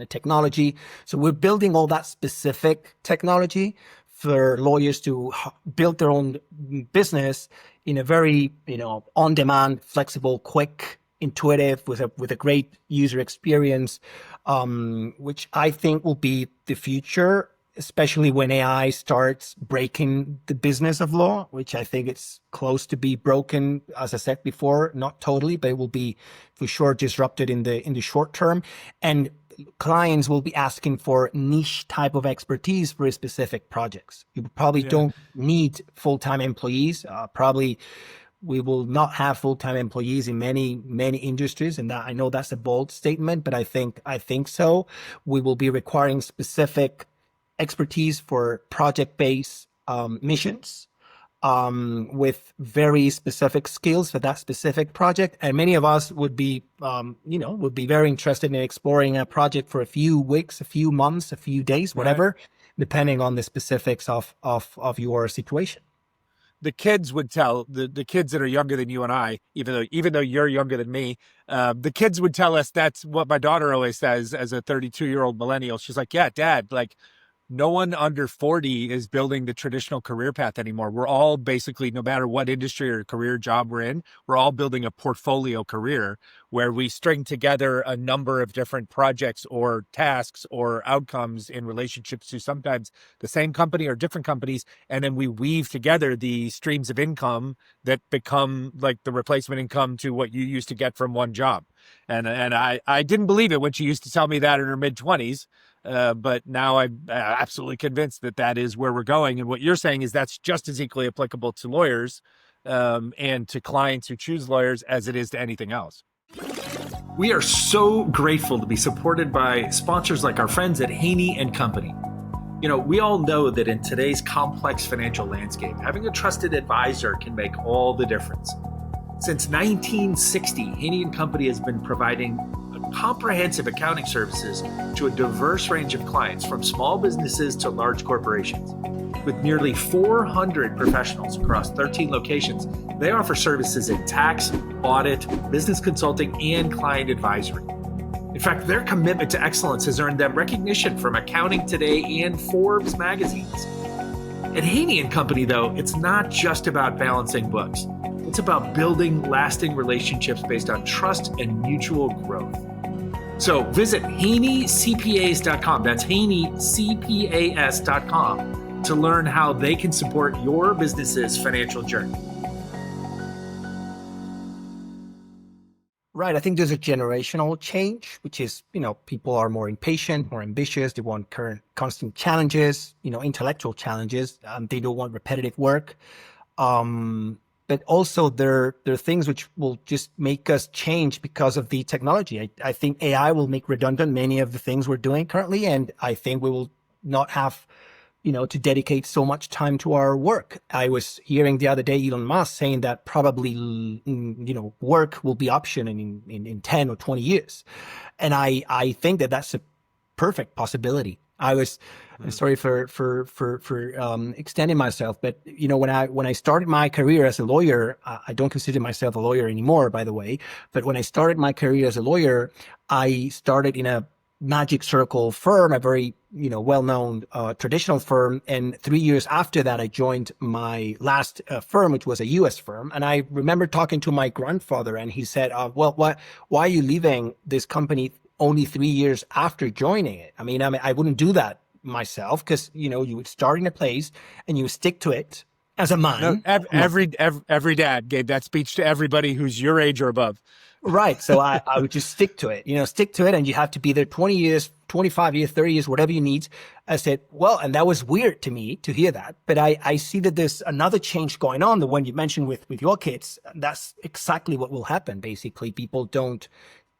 technology. So we're building all that specific technology for lawyers to build their own business in a very, on-demand, flexible, quick, intuitive, with a great user experience, which I think will be the future, especially when AI starts breaking the business of law, which I think it's close to be broken, as I said before, not totally, but it will be for sure disrupted in the short term. And clients will be asking for niche type of expertise for specific projects. You probably don't need full-time employees. Probably we will not have full-time employees in many industries, and that I know that's a bold statement, but I think so. We will be requiring specific expertise for project-based missions, with very specific skills for that specific project. And many of us would be very interested in exploring a project for a few weeks, a few months, a few days, whatever, depending on the specifics of your situation. The kids would tell the kids that are younger than you and I, even though you're younger than me, the kids would tell us that's what my daughter always says as a 32-year-old millennial. She's like, yeah, Dad, like, no one under 40 is building the traditional career path anymore. We're all basically, no matter what industry or career job we're in, we're all building a portfolio career where we string together a number of different projects or tasks or outcomes in relationships to sometimes the same company or different companies. And then we weave together the streams of income that become like the replacement income to what you used to get from one job. And I didn't believe it when she used to tell me that in her mid-20s. But now I'm absolutely convinced that is where we're going. And what you're saying is that's just as equally applicable to lawyers and to clients who choose lawyers as it is to anything else. We are so grateful to be supported by sponsors like our friends at Haney & Company. We all know that in today's complex financial landscape, having a trusted advisor can make all the difference. Since 1960, Haney & Company has been providing comprehensive accounting services to a diverse range of clients, from small businesses to large corporations. With nearly 400 professionals across 13 locations, they offer services in tax, audit, business consulting, and client advisory. In fact, their commitment to excellence has earned them recognition from Accounting Today and Forbes magazines. At Haney & Company, though, it's not just about balancing books. It's about building lasting relationships based on trust and mutual growth. So visit HaneyCPAs.com. That's HaneyCPAs.com to learn how they can support your business's financial journey. Right. I think there's a generational change, which is, people are more impatient, more ambitious. They want constant challenges, intellectual challenges. They don't want repetitive work. But also there are things which will just make us change because of the technology. I think AI will make redundant many of the things we're doing currently. And I think we will not have to dedicate so much time to our work. I was hearing the other day Elon Musk saying that probably, work will be optional in 10 or 20 years. And I think that that's a perfect possibility. I'm sorry for extending myself, but when I started my career as a lawyer, I don't consider myself a lawyer anymore, by the way. But when I started my career as a lawyer, I started in a magic circle firm, a very well-known traditional firm. And 3 years after that, I joined my last firm, which was a U.S. firm. And I remember talking to my grandfather, and he said, why are you leaving this company only 3 years after joining it? I mean, I wouldn't do that myself, because you would start in a place and you stick to it as a man. No, every dad gave that speech to everybody who's your age or above. Right. So I would just stick to it, and you have to be there 20 years, 25 years, 30 years, whatever you need. I said, well, and that was weird to me to hear that. But I see that there's another change going on, the one you mentioned with your kids. That's exactly what will happen. Basically, people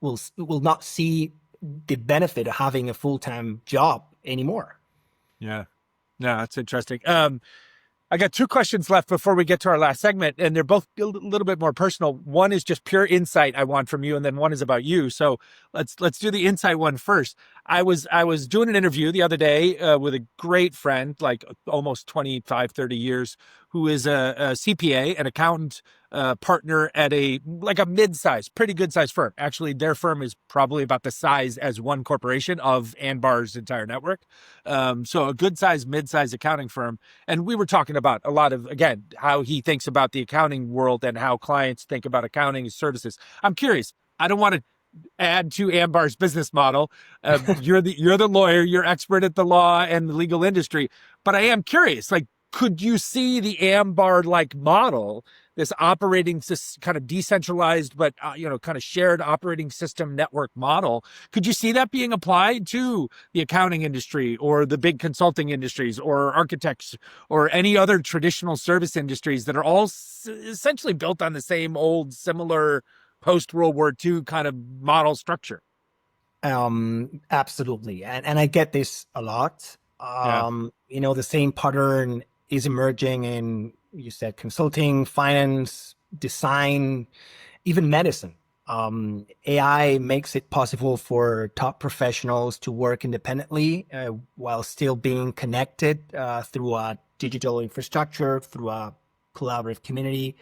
will not see the benefit of having a full-time job anymore. Yeah. No, that's interesting. I got two questions left before we get to our last segment, and they're both a little bit more personal. One is just pure insight I want from you, and then one is about you. So let's do the insight one first. I was doing an interview the other day with a great friend, like almost 25, 30 years, who is a CPA, an accountant, partner at a mid-size, pretty good-sized firm. Actually, their firm is probably about the size as one corporation of Ambar's entire network. So a good-sized, mid-sized accounting firm. And we were talking about a lot of, again, how he thinks about the accounting world and how clients think about accounting services. I'm curious. I don't want to add to Ambar's business model. You're the lawyer, you're expert at the law and the legal industry. But I am curious, could you see the Ambar-like model, this operating kind of decentralized, but kind of shared operating system network model? Could you see that being applied to the accounting industry or the big consulting industries or architects or any other traditional service industries that are all essentially built on the same old, similar post-World War II kind of model structure? Absolutely, and I get this a lot. The same pattern is emerging in, you said, consulting, finance, design, even medicine. AI makes it possible for top professionals to work independently while still being connected through a digital infrastructure, through a collaborative community.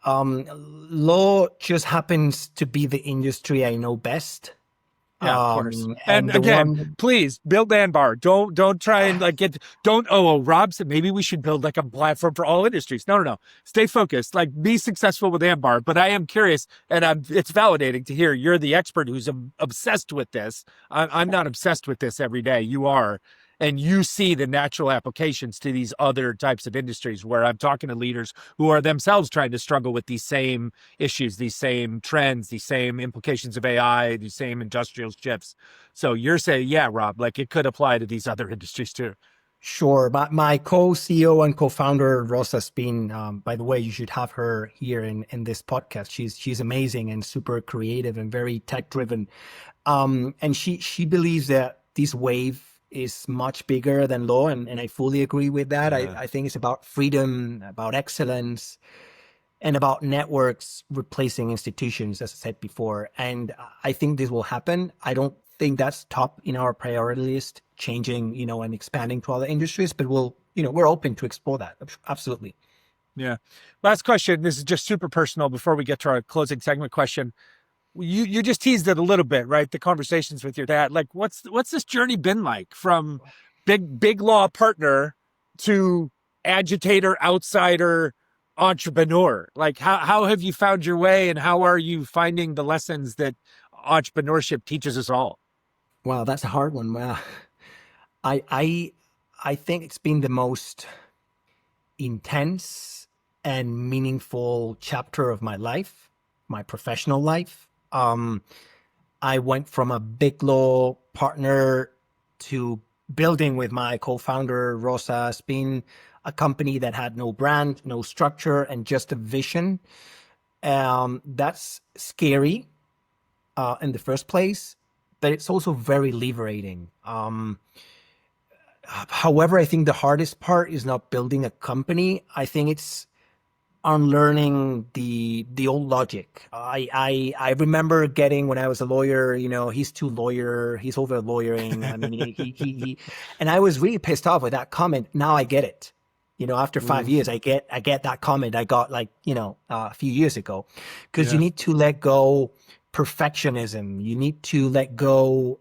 Law just happens to be the industry I know best. Yeah, of course. And again, please build Ambar. Don't try and Rob said maybe we should build a platform for all industries. No. Stay focused. Be successful with Ambar. But I am curious, and it's validating to hear you're the expert who's obsessed with this. I'm not obsessed with this every day. You are. And you see the natural applications to these other types of industries where I'm talking to leaders who are themselves trying to struggle with these same issues, these same trends, these same implications of AI, these same industrial shifts. So you're saying, yeah, Rob, it could apply to these other industries too. Sure. My co-CEO and co-founder, Rosa Spin, by the way, you should have her here in this podcast. She's amazing and super creative and very tech driven. And she believes that this wave is much bigger than law, and I fully agree with that. Yeah. I think it's about freedom, about excellence, and about networks replacing institutions, as I said before. And I think this will happen. I don't think that's top in our priority list, changing, and expanding to other industries, but we're open to explore that. Absolutely. Yeah. Last question. This is just super personal before we get to our closing segment question. You just teased it a little bit, right? The conversations with your dad. Like, what's this journey been like from big law partner to agitator, outsider, entrepreneur? Like, how have you found your way, and how are you finding the lessons that entrepreneurship teaches us all? Wow, that's a hard one. Wow. I think it's been the most intense and meaningful chapter of my life, my professional life. I went from a big law partner to building with my co-founder, Rosa, Spin, a company that had no brand, no structure, and just a vision. That's scary in the first place, but it's also very liberating. However, I think the hardest part is not building a company. I think it's unlearning the old logic. I remember getting, when I was a lawyer, he's too lawyer, he's over lawyering. I mean, he and I was really pissed off with that comment. Now I get it. After 5 years, I get that comment I got a few years ago, because you need to let go perfectionism. You need to let go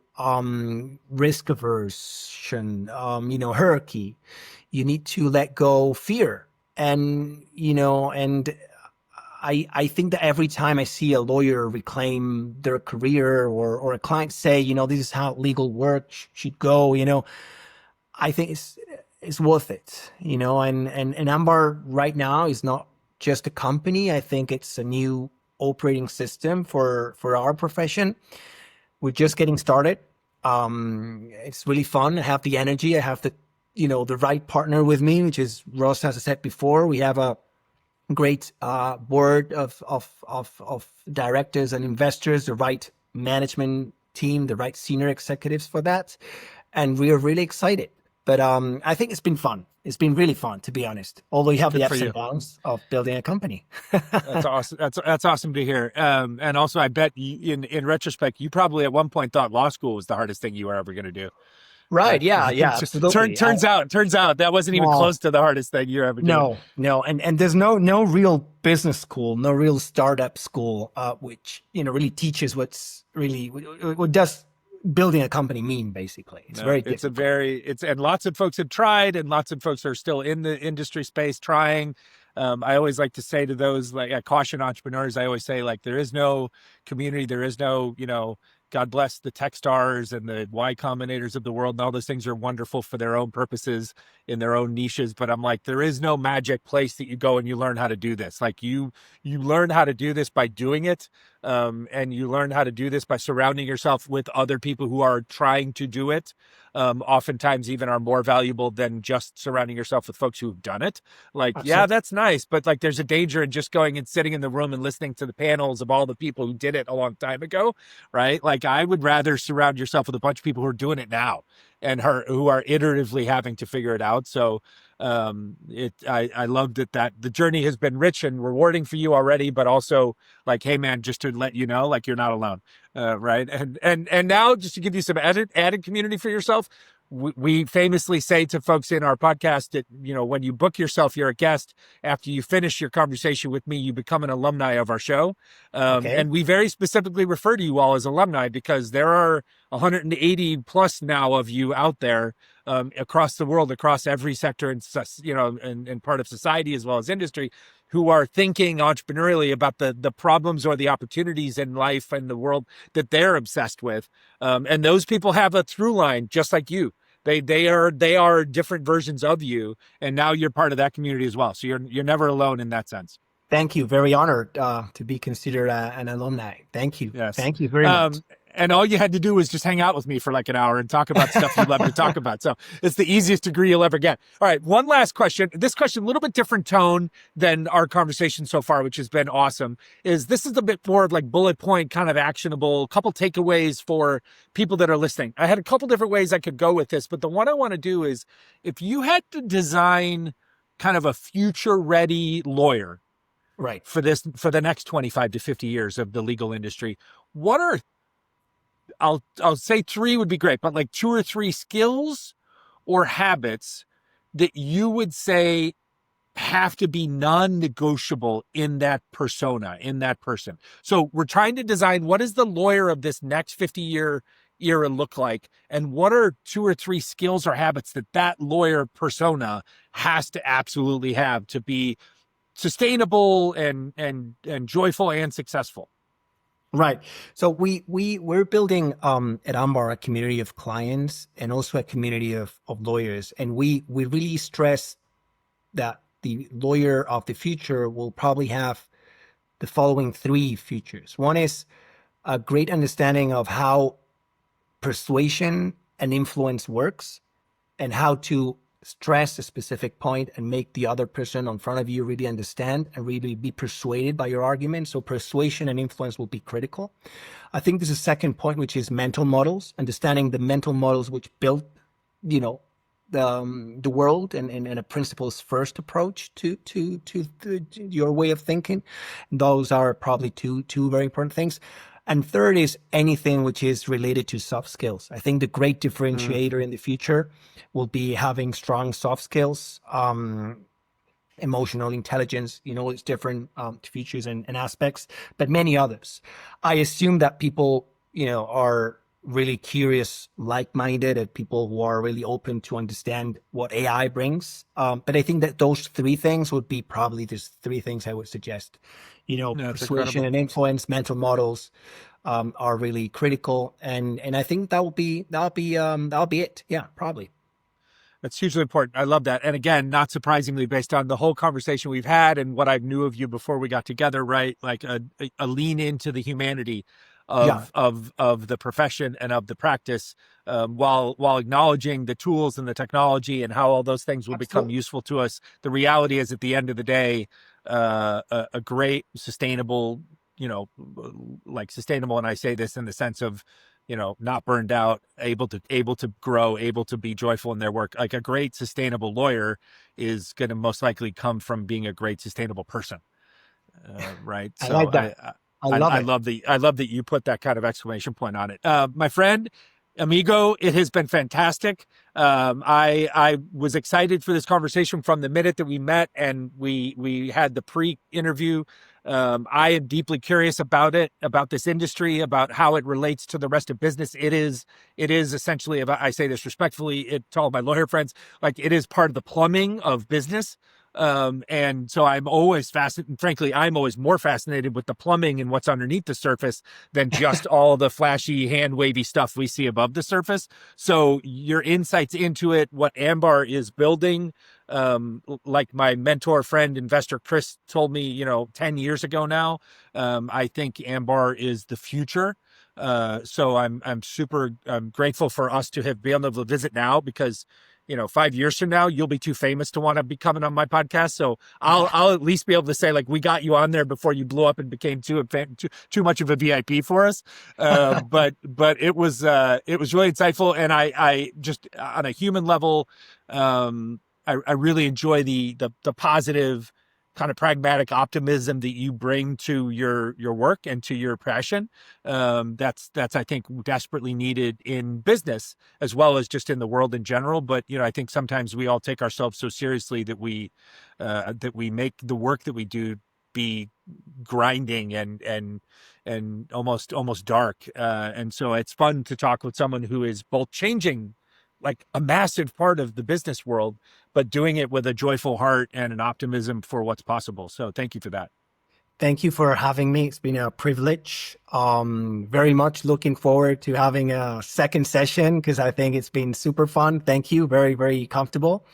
risk aversion, hierarchy. You need to let go fear. And I think that every time I see a lawyer reclaim their career, or a client say, this is how legal work should go, I think it's worth it, and Ambar right now is not just a company. I think it's a new operating system for our profession. We're just getting started. It's really fun. I have the energy. I have the right partner with me, which is Ross. As I said before, we have a great board of directors and investors, the right management team, the right senior executives for that, and we are really excited. But I think it's been fun. It's been really fun, to be honest. Although you have the ups and downs of building a company. That's awesome. That's awesome to hear. And also, I bet in retrospect, you probably at one point thought law school was the hardest thing you were ever going to do. Right. Yeah. Absolutely. Turns out that wasn't even close to the hardest thing you're ever doing. No. And there's no real business school, no real startup school, which, really teaches what does building a company mean, basically. It's very difficult. And lots of folks have tried, and lots of folks are still in the industry space trying. I always like to say to those, I caution entrepreneurs, I always say, there is no community, there is no, God bless the Techstars and the Y Combinators of the world, and all those things are wonderful for their own purposes in their own niches. But I'm like, there is no magic place that you go and you learn how to do this. You learn how to do this by doing it. And you learn how to do this by surrounding yourself with other people who are trying to do it. Oftentimes even are more valuable than just surrounding yourself with folks who've done it. Yeah, that's nice. But there's a danger in just going and sitting in the room and listening to the panels of all the people who did it a long time ago, right? I would rather surround yourself with a bunch of people who are doing it now and who are iteratively having to figure it out. So I love that the journey has been rich and rewarding for you already, but also hey man, just to let you know, you're not alone. Right. And now, just to give you some added community for yourself, we famously say to folks in our podcast that, when you book yourself, you're a guest. After you finish your conversation with me, you become an alumni of our show. And we very specifically refer to you all as alumni because there are 180 plus now of you out there across the world, across every sector and part of society as well as industry, who are thinking entrepreneurially about the problems or the opportunities in life and the world that they're obsessed with. And those people have a through line just like you. They are different versions of you, and now you're part of that community as well. So you're never alone in that sense. Thank you. Very honored to be considered an alumni. Thank you. Yes. Thank you very much. And all you had to do was just hang out with me for like an hour and talk about stuff you love to talk about. So it's the easiest degree you'll ever get. All right. One last question. This question, a little bit different tone than our conversation so far, which has been awesome, is this is a bit more of like bullet point, kind of actionable, couple takeaways for people that are listening. I had a couple different ways I could go with this, but the one I want to do is if you had to design kind of a future ready lawyer, Right. for the next 25 to 50 years of the legal industry, what are, I'll say three would be great, but like 2 or 3 skills or habits that you would say have to be non-negotiable in that persona, in that person. So we're trying to design, what does the lawyer of this next 50-year era look like? And what are 2 or 3 skills or habits that lawyer persona has to absolutely have to be sustainable and joyful and successful? Right. So we're building at Ambar a community of clients and also a community of lawyers. And we really stress that the lawyer of the future will probably have the following 3 features. One is a great understanding of how persuasion and influence works and how to stress a specific point and make the other person in front of you really understand and really be persuaded by your argument. So persuasion and influence will be critical. I think there's a second point, which is mental models, understanding the mental models which build, the world and a principles first approach to your way of thinking. Those are probably two very important things. And third is anything which is related to soft skills. I think the great differentiator in the future will be having strong soft skills, emotional intelligence, it's different features and aspects, but many others. I assume that people, are really curious, like-minded, and people who are really open to understand what AI brings. But I think that those 3 things would be probably the 3 things I would suggest. Persuasion and influence, mental models are really critical, and I think that'll be it. Yeah, probably. That's hugely important. I love that. And again, not surprisingly, based on the whole conversation we've had and what I knew of you before we got together, right? Like a lean into the humanity of the profession and of the practice, while acknowledging the tools and the technology and how all those things will become useful to us. The reality is, at the end of the day, a great sustainable, sustainable. And I say this in the sense of, not burned out, able to grow, able to be joyful in their work. Like a great sustainable lawyer is going to most likely come from being a great sustainable person. Right. I like that. I love that you put that kind of exclamation point on it. My friend, amigo, it has been fantastic. I was excited for this conversation from the minute that we met and we had the pre-interview. I am deeply curious about this industry, about how it relates to the rest of business. It is essentially, if I say this respectfully to all my lawyer friends, like it is part of the plumbing of business. And so I'm always fascinated. Frankly, I'm always more fascinated with the plumbing and what's underneath the surface than just all the flashy hand wavy stuff we see above the surface. So your insights into it, what Ambar is building, like my mentor, friend, investor, Chris told me, 10 years ago now, I think Ambar is the future. So I'm super grateful for us to have been able to visit now, because 5 years from now, you'll be too famous to want to be coming on my podcast. So I'll at least be able to say, like, we got you on there before you blew up and became too much of a VIP for us. But it was really insightful. And I just, on a human level, I really enjoy the positive kind of pragmatic optimism that you bring to your work and to your passion. That's I think desperately needed in business as well as just in the world in general. But I think sometimes we all take ourselves so seriously that we make the work that we do be grinding and almost dark. And so it's fun to talk with someone who is both changing like a massive part of the business world, but doing it with a joyful heart and an optimism for what's possible. So thank you for that. Thank you for having me. It's been a privilege. Very much looking forward to having a second session because I think it's been super fun. Thank you. Very, very comfortable.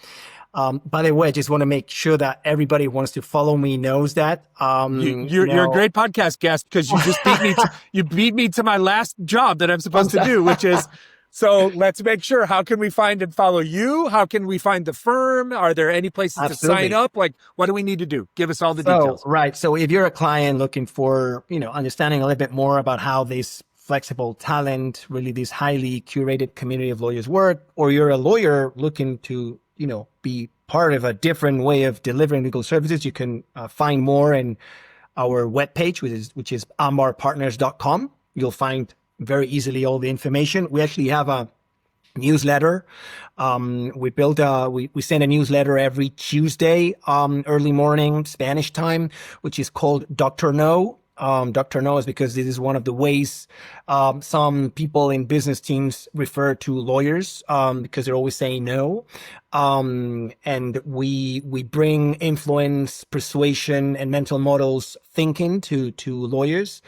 By the way, I just want to make sure that everybody who wants to follow me knows that. You're a great podcast guest because you just beat me to my last job that I'm supposed to do, which is, so let's make sure, how can we find and follow you? How can we find the firm? Are there any places to sign up? Like, what do we need to do? Give us all the details. Right. So if you're a client looking for, understanding a little bit more about how this flexible talent, really this highly curated community of lawyers work, or you're a lawyer looking to, be part of a different way of delivering legal services, you can find more in our webpage, which is ambarpartners.com. You'll find very easily all the information. We actually have a newsletter. We send a newsletter every Tuesday, early morning Spanish time, which is called Dr. No. Dr. No is because this is one of the ways some people in business teams refer to lawyers because they're always saying no. And we bring influence, persuasion, and mental models thinking to lawyers.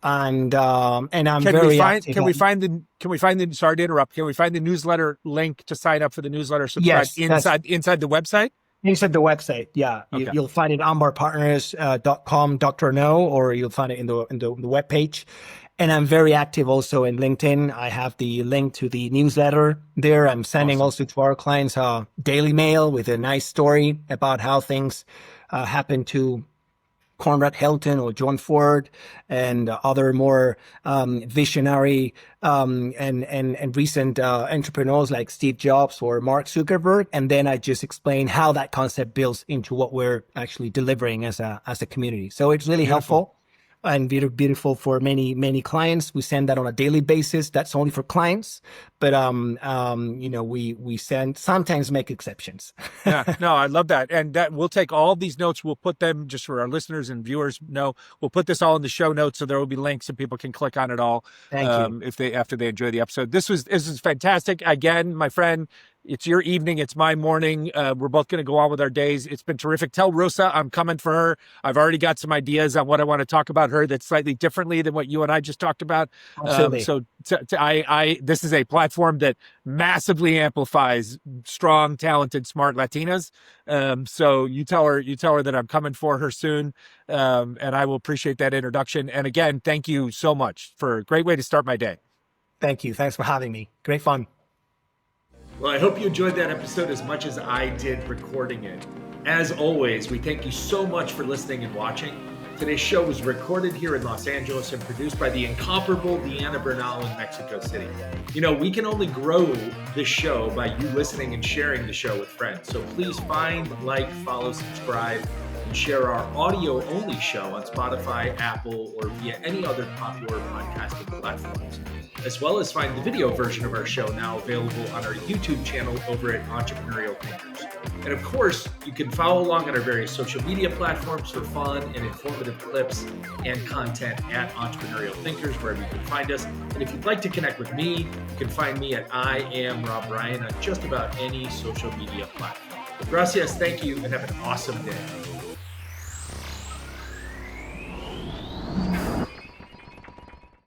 And I'm very active. Can we find the sorry to interrupt. Can we find the newsletter link to sign up for the newsletter subscribe inside the website? Inside the website, yeah. Okay. You'll find it ambarpartners.com, Dr. No, or you'll find it in the webpage. And I'm very active also in LinkedIn. I have the link to the newsletter there. I'm sending also to our clients a daily mail with a nice story about how things happen to Conrad Hilton or John Ford and other more visionary and recent entrepreneurs like Steve Jobs or Mark Zuckerberg. And then I just explain how that concept builds into what we're actually delivering as a community. So it's really helpful and beautiful for many clients. We send that on a daily basis. That's only for clients, but we sometimes make exceptions. Yeah, no, I love that, and that we'll take all these notes. We'll put them just for our listeners and viewers. We'll put this all in the show notes, so there will be links and people can click on it all. Thank you. After they enjoy the episode. This is fantastic. Again, my friend. It's your evening. It's my morning. We're both going to go on with our days. It's been terrific. Tell Rosa I'm coming for her. I've already got some ideas on what I want to talk about her that's slightly differently than what you and I just talked about. Absolutely. This is a platform that massively amplifies strong, talented, smart Latinas. So you tell her that I'm coming for her soon. And I will appreciate that introduction. And again, thank you so much for a great way to start my day. Thank you. Thanks for having me. Great fun. Well, I hope you enjoyed that episode as much as I did recording it. As always, we thank you so much for listening and watching. Today's show was recorded here in Los Angeles and produced by the incomparable Deanna Bernal in Mexico City. We can only grow this show by you listening and sharing the show with friends. So please find, follow, subscribe, and share our audio-only show on Spotify, Apple, or via any other popular podcasting platforms, as well as find the video version of our show now available on our YouTube channel over at Entrepreneurial Thinkers. And of course, you can follow along on our various social media platforms for fun and informative clips and content at Entrepreneurial Thinkers, wherever you can find us. And if you'd like to connect with me, you can find me at I Am Rob Ryan on just about any social media platform. Gracias, thank you, and have an awesome day.